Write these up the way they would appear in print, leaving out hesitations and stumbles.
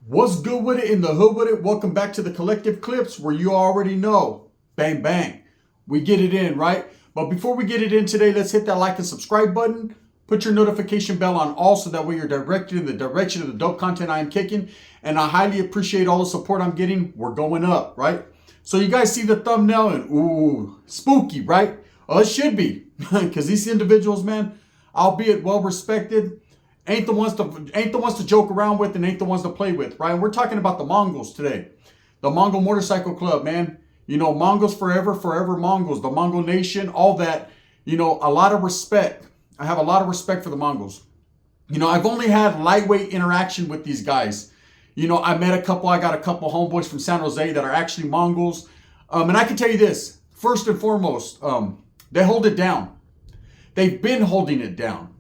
What's good with it in the hood with it? Welcome back to the Collective Clips where you already know. Bang, bang. We get it in, right? But before we get it in today, let's hit that like and subscribe button. Put your notification bell on all so that way you're directed in the direction of the dope content I am kicking. And I highly appreciate all the support I'm getting. We're going up, right? So you guys see the thumbnail and ooh, spooky, right? Oh, it should be. Because these individuals, man, albeit well respected, ain't the ones to joke around with and ain't the ones to play with, right? We're talking about the Mongols today. The Mongol Motorcycle Club, man. You know, Mongols forever, forever Mongols. The Mongol nation, all that. You know, a lot of respect. I have a lot of respect for the Mongols. You know, I've only had lightweight interaction with these guys. You know, I got a couple homeboys from San Jose that are actually Mongols. And I can tell you this, first and foremost, they hold it down. They've been holding it down.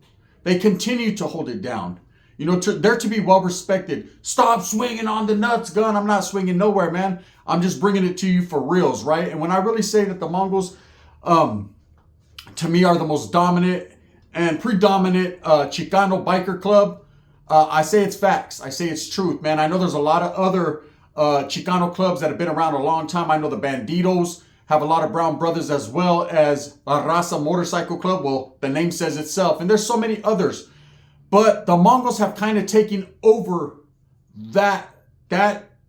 They continue to hold it down. You know, they're to be well respected. Stop swinging on the nuts, gun. I'm not swinging nowhere, man. I'm just bringing it to you for reals, right? And when I really say that the Mongols, to me, are the most dominant and predominant Chicano biker club, I say it's facts. I say it's truth, man. I know there's a lot of other Chicano clubs that have been around a long time. I know the Banditos have a lot of brown brothers, as well as La Raza Motorcycle Club. Well, the name says itself. And there's so many others. But the Mongols have kind of taken over that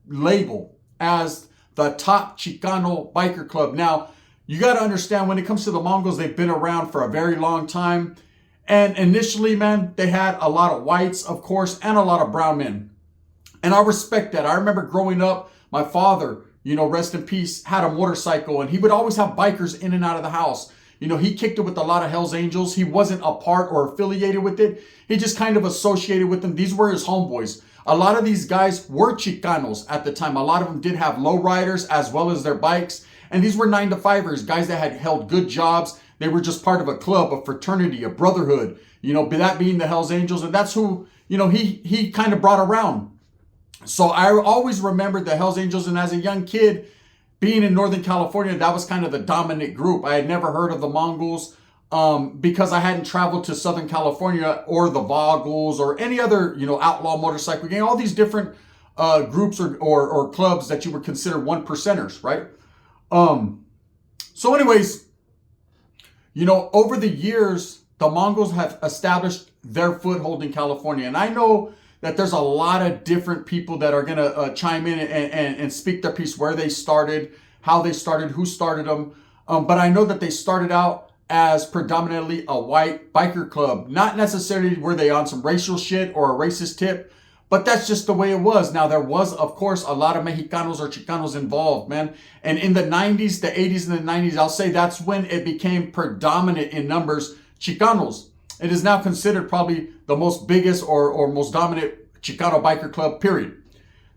label as the top Chicano biker club. Now, you got to understand, when it comes to the Mongols, they've been around for a very long time. And initially, man, they had a lot of whites, of course, and a lot of brown men. And I respect that. I remember growing up, my father, you know, rest in peace, had a motorcycle, and he would always have bikers in and out of the house. You know, he kicked it with a lot of Hells Angels. He wasn't a part or affiliated with it. He just kind of associated with them. These were his homeboys. A lot of these guys were Chicanos at the time. A lot of them did have lowriders as well as their bikes. And these were 9-to-5ers, guys that had held good jobs. They were just part of a club, a fraternity, a brotherhood, you know, that being the Hells Angels. And that's who, you know, he kind of brought around. So I always remembered the Hells Angels, and as a young kid, being in Northern California, that was kind of the dominant group. I had never heard of the Mongols because I hadn't traveled to Southern California or the Vogels or any other, you know, outlaw motorcycle gang, all these different groups or clubs that you would consider one percenters, right? So anyways, you know, over the years, the Mongols have established their foothold in California. And I know that there's a lot of different people that are going to chime in and speak their piece, where they started, how they started, who started them. But I know that they started out as predominantly a white biker club. Not necessarily were they on some racial shit or a racist tip, but that's just the way it was. Now, there was, of course, a lot of Mexicanos or Chicanos involved, man. And in the 90s, the 80s and the 90s, I'll say that's when it became predominant in numbers, Chicanos. It is now considered probably the most biggest or most dominant Chicano biker club, period.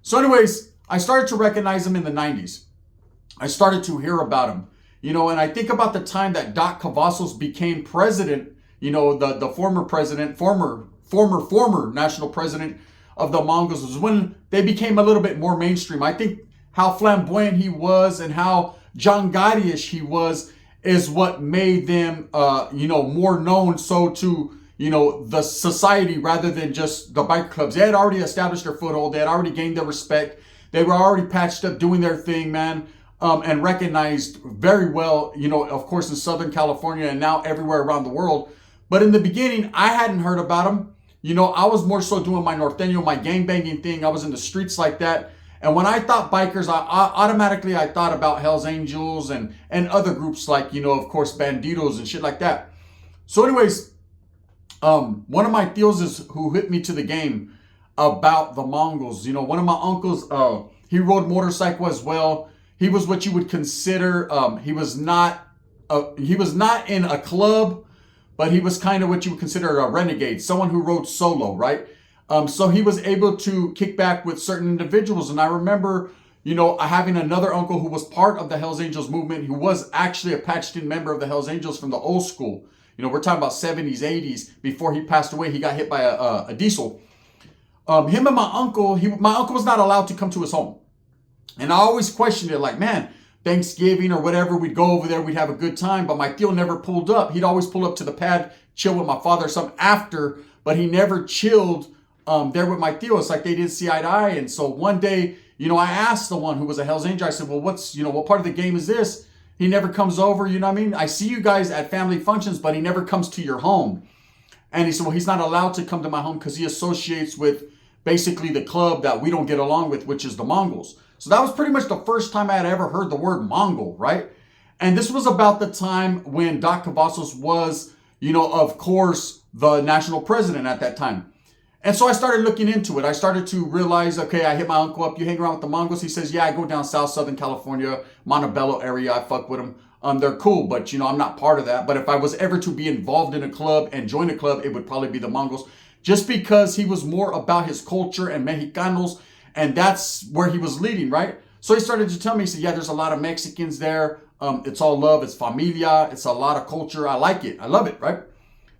So anyways, I started to recognize them in the 90s. I started to hear about them, you know, and I think about the time that Doc Cavazos became president, you know, the former president, former national president of the Mongols, was when they became a little bit more mainstream. I think how flamboyant he was and how John Gotti-ish he was is what made them, you know, more known so to, you know, the society rather than just the bike clubs. They had already established their foothold. They had already gained their respect. They were already patched up doing their thing, man, and recognized very well, you know, of course, in Southern California and now everywhere around the world. But in the beginning, I hadn't heard about them. You know, I was more so doing my norteño, my gangbanging thing. I was in the streets like that. And when I thought bikers, I automatically thought about Hells Angels and other groups like, you know, of course, Banditos and shit like that. So anyways, one of my tios is who hit me to the game about the Mongols. You know, one of my uncles, he rode motorcycle as well. He was what you would consider, he was not in a club, but he was kind of what you would consider a renegade, someone who rode solo, right? So he was able to kick back with certain individuals. And I remember, you know, having another uncle who was part of the Hells Angels movement, who was actually a patched in member of the Hells Angels from the old school. You know, we're talking about 70s, 80s. Before he passed away, he got hit by a diesel. Him and my uncle was not allowed to come to his home. And I always questioned it, like, man, Thanksgiving or whatever, we'd go over there, we'd have a good time. But my tío never pulled up. He'd always pull up to the pad, chill with my father or something after, but he never chilled there with my tío. It's like they didn't see eye to eye. And so one day, I asked the one who was a Hell's Angel, I said, well, what part of the game is this? He never comes over, you know what I mean? I see you guys at family functions, but he never comes to your home. And he said, well, he's not allowed to come to my home because he associates with basically the club that we don't get along with, which is the Mongols. So that was pretty much the first time I had ever heard the word Mongol, right? And this was about the time when Doc Cavazos was, of course, the national president at that time. And so I started looking into it. I started to realize, okay, I hit my uncle up. You hang around with the Mongols? He says, yeah, I go down South Southern California, Montebello area. I fuck with them. They're cool, but, I'm not part of that. But if I was ever to be involved in a club and join a club, it would probably be the Mongols. Just because he was more about his culture and Mexicanos, and that's where he was leading, right? So he started to tell me, he said, yeah, there's a lot of Mexicans there. It's all love. It's familia. It's a lot of culture. I like it. I love it, right?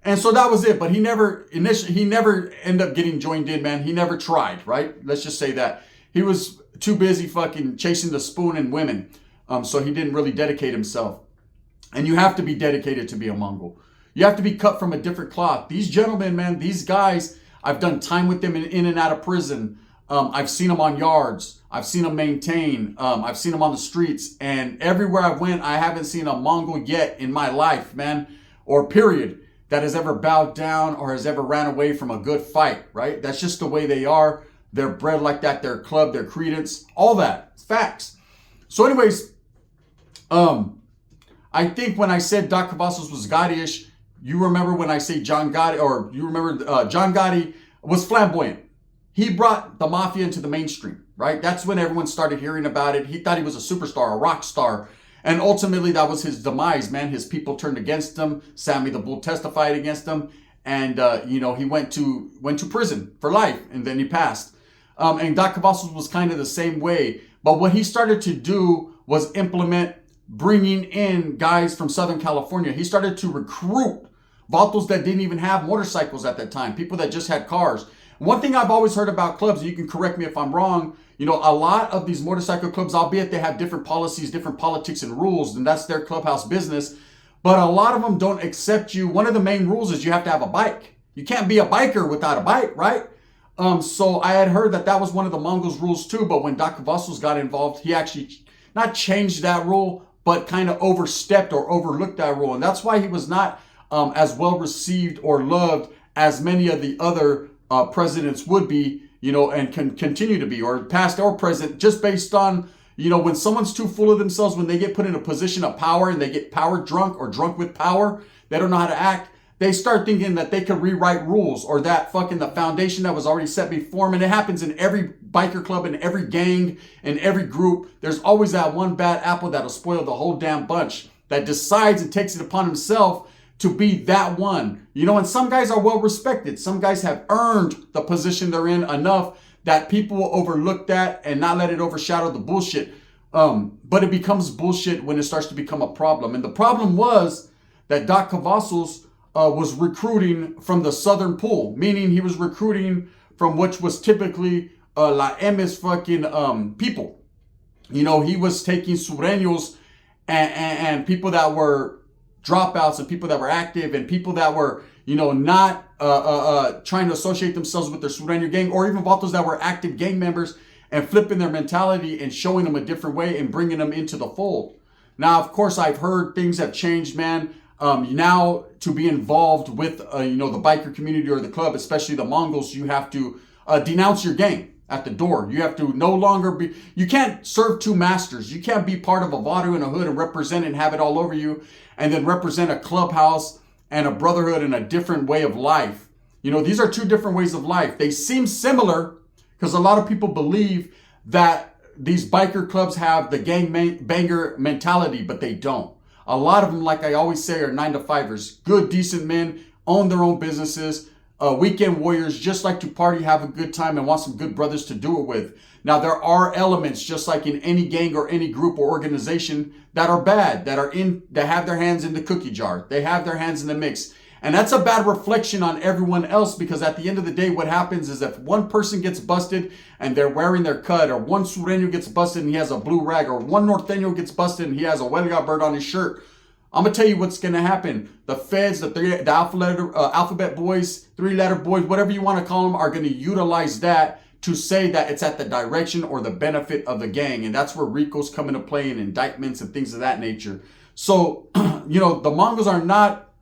And so that was it. But he never ended up getting joined in, man. He never tried, right? Let's just say that. He was too busy fucking chasing the spoon and women. So he didn't really dedicate himself. And you have to be dedicated to be a Mongol. You have to be cut from a different cloth. These gentlemen, man, these guys, I've done time with them in and out of prison. I've seen them on yards. I've seen them maintain. I've seen them on the streets. And everywhere I went, I haven't seen a Mongol yet in my life, man, or period, that has ever bowed down or has ever ran away from a good fight, right? That's just the way they are. They're bred like that. Their club, their credence, all that. It's facts. So anyways, I think when I said Doc Cavazos was Gotti-ish, you remember when I say John Gotti, or you remember John Gotti was flamboyant. He brought the mafia into the mainstream, right? That's when everyone started hearing about it. He thought he was a superstar, a rock star. And ultimately, that was his demise, man. His people turned against him. Sammy the Bull testified against him. And, he went to prison for life. And then he passed. And Doc Cavazos was kind of the same way. But what he started to do was implement bringing in guys from Southern California. He started to recruit vatos that didn't even have motorcycles at that time. People that just had cars. One thing I've always heard about clubs, and you can correct me if I'm wrong, a lot of these motorcycle clubs, albeit they have different policies, different politics and rules, and that's their clubhouse business, but a lot of them don't accept you. One of the main rules is you have to have a bike. You can't be a biker without a bike, right? So I had heard that was one of the Mongols' rules too, but when Doc Cavazos got involved, he actually not changed that rule, but kind of overstepped or overlooked that rule. And that's why he was not as well received or loved as many of the other presidents would be, and can continue to be, or past or present, just based on, when someone's too full of themselves, when they get put in a position of power and they get power drunk or drunk with power, they don't know how to act. They start thinking that they could rewrite rules, or that fucking the foundation that was already set before them. And it happens in every biker club, in every gang, in every group. There's always that one bad apple that'll spoil the whole damn bunch, that decides and takes it upon himself to be that one. And some guys are well respected. Some guys have earned the position they're in enough that people will overlook that and not let it overshadow the bullshit. But it becomes bullshit when it starts to become a problem. And the problem was that Doc Cavazos was recruiting from the southern pool, meaning he was recruiting from which was typically La M's fucking people. He was taking sureños and people that were dropouts and people that were active and people that were, not trying to associate themselves with their Sureño gang, or even vatos that were active gang members, and flipping their mentality and showing them a different way and bringing them into the fold. Now, of course, I've heard things have changed, man. Now, to be involved with, the biker community or the club, especially the Mongols, you have to denounce your gang at the door. You have to no longer you can't serve two masters. You can't be part of a vato in a hood and represent and have it all over you, and then represent a clubhouse and a brotherhood and a different way of life. These are two different ways of life. They seem similar because a lot of people believe that these biker clubs have the gang banger mentality, but they don't. A lot of them, like I always say, are 9-to-5ers. Good, decent men, own their own businesses, weekend warriors, just like to party, have a good time, and want some good brothers to do it with. Now, there are elements, just like in any gang or any group or organization, that are bad, that have their hands in the cookie jar. They have their hands in the mix. And that's a bad reflection on everyone else, because at the end of the day, what happens is if one person gets busted and they're wearing their cut, or one Sureño gets busted and he has a blue rag, or one Norteño gets busted and he has a huelga bird on his shirt, I'm gonna tell you what's gonna happen. The feds, the alphabet boys, 3-letter boys, whatever you want to call them, are gonna utilize that to say that it's at the direction or the benefit of the gang, and that's where RICOs come into play and indictments and things of that nature. So, the Mongols are not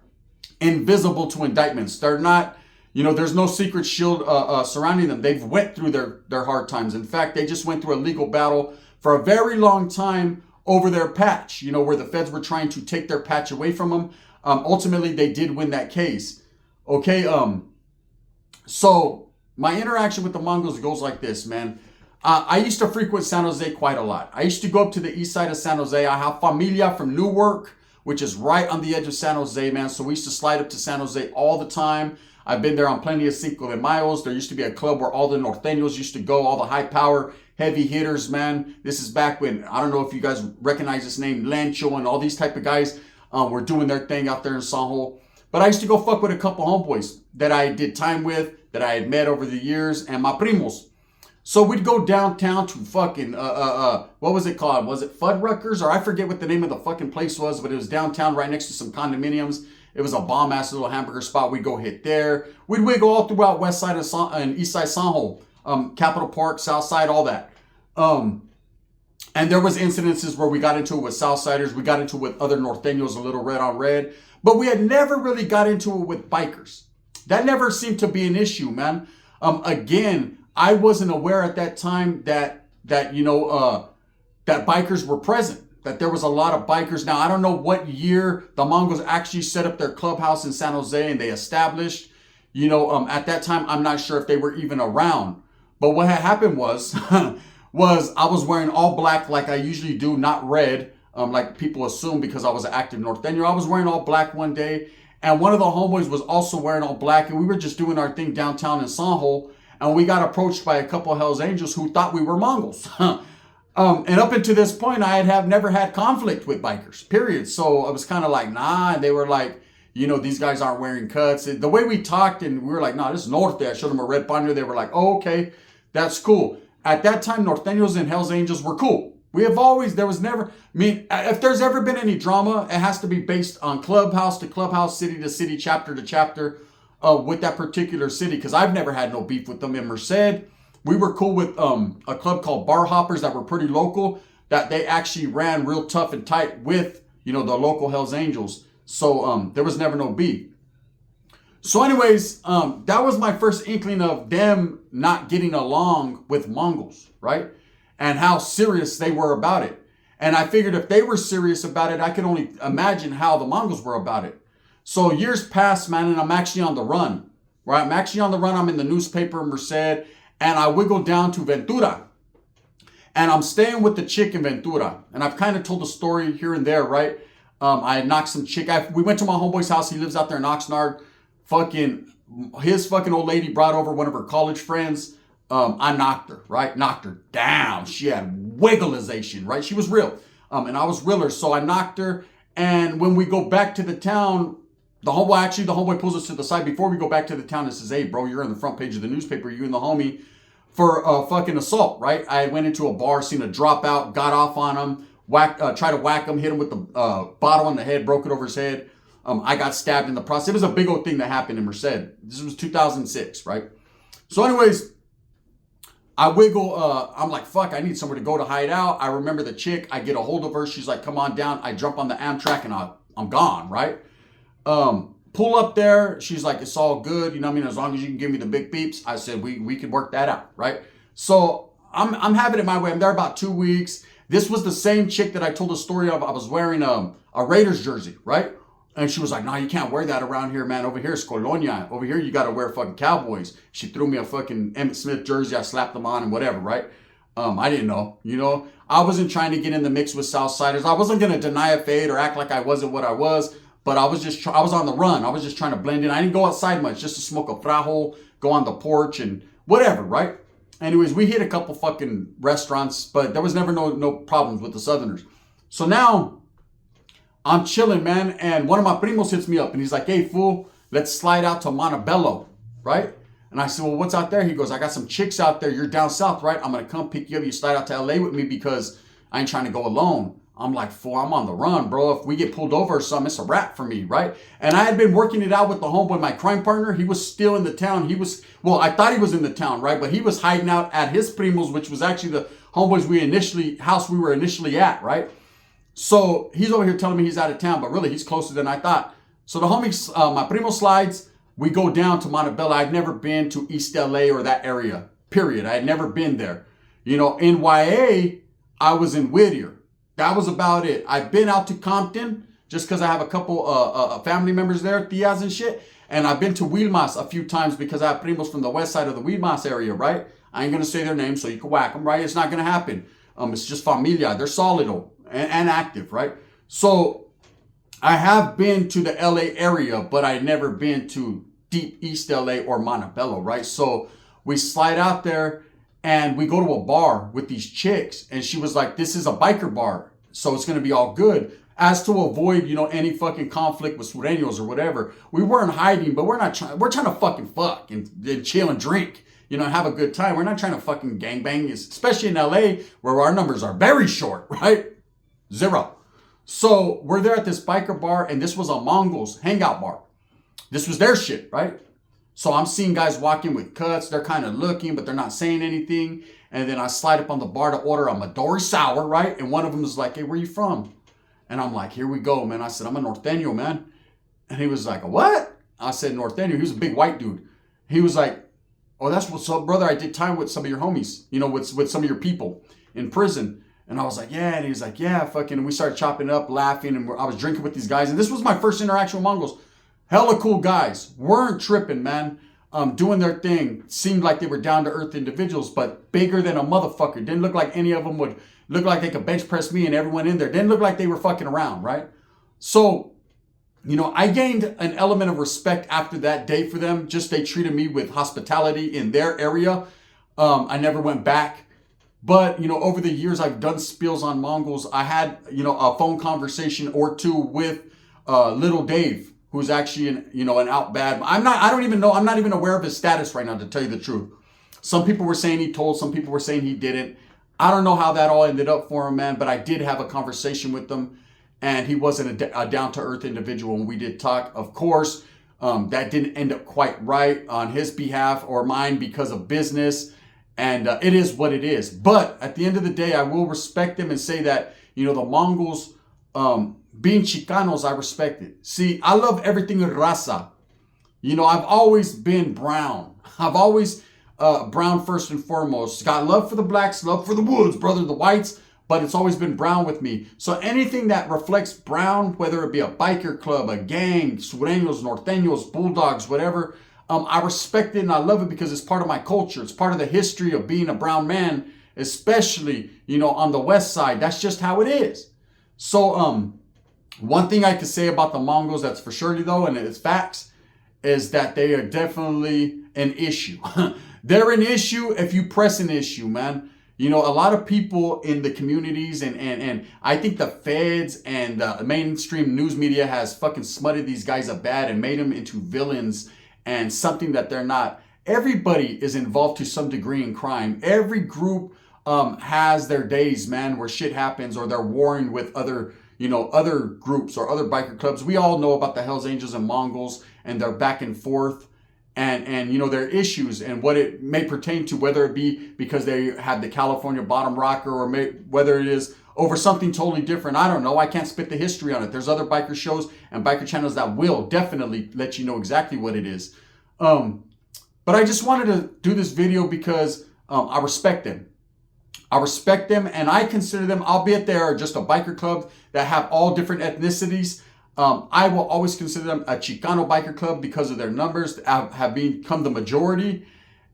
invisible to indictments. They're not, there's no secret shield surrounding them. They've went through their hard times. In fact, they just went through a legal battle for a very long time over their patch, where the feds were trying to take their patch away from them. Ultimately, they did win that case. Okay, so my interaction with the Mongols goes like this, man. I used to frequent San Jose quite a lot. I used to go up to the east side of San Jose. I have familia from Newark, which is right on the edge of San Jose, man. So we used to slide up to San Jose all the time. I've been there on plenty of Cinco de Mayos. There used to be a club where all the norteños used to go, all the high power, heavy hitters, man. This is back when, I don't know if you guys recognize this name, Lencho and all these type of guys were doing their thing out there in San Jose. But I used to go fuck with a couple homeboys that I did time with, that I had met over the years, and my primos. So we'd go downtown to fucking, what was it called? Was it Fuddruckers? Or I forget what the name of the fucking place was, but it was downtown right next to some condominiums. It was a bomb-ass little hamburger spot. We'd go hit there. We'd wiggle all throughout west side and east side San Jose, Capitol Park, south side, all that. And there was incidences where we got into it with Southsiders. We got into it with other norteños, a little red on red. But we had never really got into it with bikers. That never seemed to be an issue, man. Again, I wasn't aware at that time that bikers were present, that there was a lot of bikers. Now, I don't know what year the Mongols actually set up their clubhouse in San Jose and they established, at that time, I'm not sure if they were even around. But what had happened was, I was wearing all black like I usually do, not red, like people assume because I was an active norteño. I was wearing all black one day, and one of the homeboys was also wearing all black, and we were just doing our thing downtown in San Jose. And we got approached by a couple of Hells Angels who thought we were Mongols. And up until this point, I have never had conflict with bikers, period. So I was kind of like, nah. And they were like, these guys aren't wearing cuts. The way we talked, and we were like, nah, this is Norte. I showed them a red binder. They were like, oh, okay, that's cool. At that time, Norteños and Hells Angels were cool. There was never, if there's ever been any drama, it has to be based on clubhouse to clubhouse, city to city, chapter to chapter. With that particular city, because I've never had no beef with them. In Merced, we were cool with a club called Bar Hoppers that were pretty local, that they actually ran real tough and tight with, the local Hells Angels. So there was never no beef. So anyways, that was my first inkling of them not getting along with Mongols, right? And how serious they were about it. And I figured if they were serious about it, I could only imagine how the Mongols were about it. So years passed, man, and I'm actually on the run, right? I'm actually on the run. I'm in the newspaper in Merced, and I wiggle down to Ventura. And I'm staying with the chick in Ventura. And I've kind of told the story here and there, right? I knocked some chick. We went to my homeboy's house. He lives out there in Oxnard. His fucking old lady brought over one of her college friends. I knocked her, right? Knocked her down. She had wiggleization, right? She was real. And I was realer. So I knocked her. And when we go back to the town, the homeboy pulls us to the side before we go back to the town and says, hey, bro, you're on the front page of the newspaper, you and the homie, for fucking assault, right? I went into a bar, seen a dropout, got off on him, tried to whack him, hit him with the bottle on the head, broke it over his head. I got stabbed in the process. It was a big old thing that happened in Merced. This was 2006, right? So anyways, I wiggle, I'm like, fuck, I need somewhere to go to hide out. I remember the chick, I get a hold of her. She's like, come on down. I jump on the Amtrak and I'm gone, right? Pull up there. She's like, it's all good. You know what I mean? As long as you can give me the big beeps. I said, we could work that out, right? So I'm having it my way. I'm there about 2 weeks. This was the same chick that I told the story of. I was wearing a Raiders jersey, right? And she was like, nah, you can't wear that around here, man. Over here, it's Colonia. Over here, you got to wear fucking Cowboys. She threw me a fucking Emmitt Smith jersey. I slapped them on and whatever, right? I didn't know, I wasn't trying to get in the mix with Southsiders. I wasn't going to deny a fade or act like I wasn't what I was, but I was on the run. I was just trying to blend in. I didn't go outside much, just to smoke a frajo, go on the porch and whatever, right? Anyways, we hit a couple fucking restaurants, but there was never no problems with the Southerners. So now I'm chilling, man, and one of my primos hits me up, and he's like, hey, fool, let's slide out to Montebello, right? And I said, well, what's out there? He goes, I got some chicks out there. You're down south, right? I'm going to come pick you up. You slide out to LA with me because I ain't trying to go alone. I'm like, fool, I'm on the run, bro. If we get pulled over or something, it's a wrap for me, right? And I had been working it out with the homeboy, my crime partner. He was still in the town. I thought he was in the town, right? But he was hiding out at his primos, which was actually the homeboys house we were initially at, right? So he's over here telling me he's out of town, but really he's closer than I thought. So the homies, my primo slides, we go down to Montebello. I'd never been to East LA or that area, period. I had never been there. In YA, I was in Whittier. That was about it. I've been out to Compton just because I have a couple family members there, tias and shit. And I've been to Wilmas a few times because I have primos from the west side of the Wilmas area, right? I ain't going to say their names so you can whack them, right? It's not going to happen. It's just familia. They're solido and active, right? So I have been to the LA area, but I've never been to deep East LA or Montebello, right? So we slide out there. And we go to a bar with these chicks. And she was like, this is a biker bar. So it's going to be all good. As to avoid, any fucking conflict with sureños or whatever. We weren't hiding, but we're trying to fucking fuck and chill and drink. Have a good time. We're not trying to fucking gangbang, especially in LA where our numbers are very short, right? 0. So we're there at this biker bar and this was a Mongols hangout bar. This was their shit, right? So I'm seeing guys walking with cuts. They're kind of looking, but they're not saying anything. And then I slide up on the bar to order a Midori sour, right? And one of them is like, hey, where you from? And I'm like, here we go, man. I said, I'm a Norteño, man. And he was like, a what? I said, Norteño. He was a big white dude. He was like, oh, that's what's up, brother. I did time with some of your homies, with some of your people in prison. And I was like, yeah. And he was like, yeah, fucking. And we started chopping up, laughing. And I was drinking with these guys. And this was my first interaction with Mongols. Hella cool guys. Weren't tripping, man. Doing their thing. Seemed like they were down-to-earth individuals, but bigger than a motherfucker. Didn't look like any of them would look like they could bench press me and everyone in there. Didn't look like they were fucking around, right? So, I gained an element of respect after that day for them. Just they treated me with hospitality in their area. I never went back. But, over the years, I've done spills on Mongols. I had, a phone conversation or two with Little Dave, who's actually an out bad. I'm not even aware of his status right now, to tell you the truth. Some people were saying he told, some people were saying he didn't. I don't know how that all ended up for him, man, but I did have a conversation with him, and he wasn't a down-to-earth individual, and we did talk. Of course, that didn't end up quite right on his behalf or mine because of business, and it is what it is. But at the end of the day, I will respect him and say that, the Mongols, being Chicanos, I respect it. See, I love everything in raza. I've always been brown. I've always brown first and foremost. Got love for the blacks, love for the woods, brother, the whites, but it's always been brown with me. So anything that reflects brown, whether it be a biker club, a gang, sureños, norteños, bulldogs, whatever, I respect it and I love it because it's part of my culture. It's part of the history of being a brown man, especially, on the west side. That's just how it is. So, one thing I can say about the Mongols that's for surely though, and it's facts, is that they are definitely an issue. They're an issue if you press an issue, man. A lot of people in the communities and I think the feds and the mainstream news media has fucking smutted these guys up bad and made them into villains and something that they're not. Everybody is involved to some degree in crime. Every group has their days, man, where shit happens or they're warring with other groups or other biker clubs. We all know about the Hells Angels and Mongols and their back and forth and their issues and what it may pertain to, whether it be because they had the California bottom rocker or whether it is over something totally different. I don't know. I can't spit the history on it. There's other biker shows and biker channels that will definitely let you know exactly what it is. But I just wanted to do this video because I respect them. I respect them and I consider them, albeit they are just a biker club that have all different ethnicities. I will always consider them a Chicano biker club because of their numbers have become the majority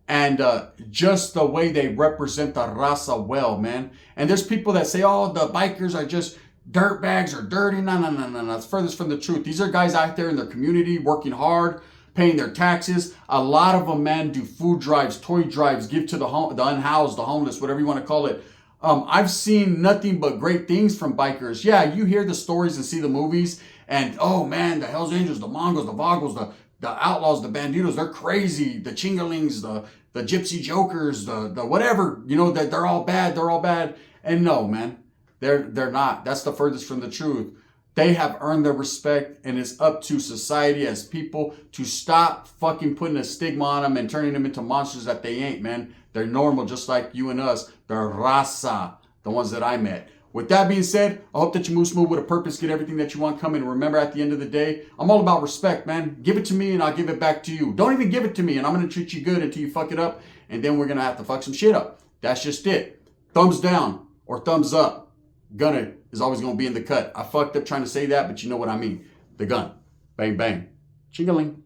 and just the way they represent the raza well, man. And there's people that say, oh, the bikers are just dirtbags or dirty. No. It's furthest from the truth. These are guys out there in their community working hard, paying their taxes. A lot of them, man, do food drives, toy drives, give to the unhoused, the homeless, whatever you want to call it. I've seen nothing but great things from bikers. Yeah, you hear the stories and see the movies and, oh man, the Hells Angels, the Mongols, the Vogels, the Outlaws, the Banditos, they're crazy. The Chingalings, the Gypsy Jokers, the whatever, that they're all bad. And no, man, They're not. That's the furthest from the truth. They have earned their respect, and it's up to society as people to stop fucking putting a stigma on them and turning them into monsters that they ain't, man. They're normal, just like you and us. They're raza, the ones that I met. With that being said, I hope that you move smooth with a purpose, get everything that you want coming. Remember, at the end of the day, I'm all about respect, man. Give it to me and I'll give it back to you. Don't even give it to me and I'm going to treat you good until you fuck it up. And then we're going to have to fuck some shit up. That's just it. Thumbs down or thumbs up. Gunner is always going to be in the cut. I fucked up trying to say that, but you know what I mean. The gun. Bang, bang. Chingaling.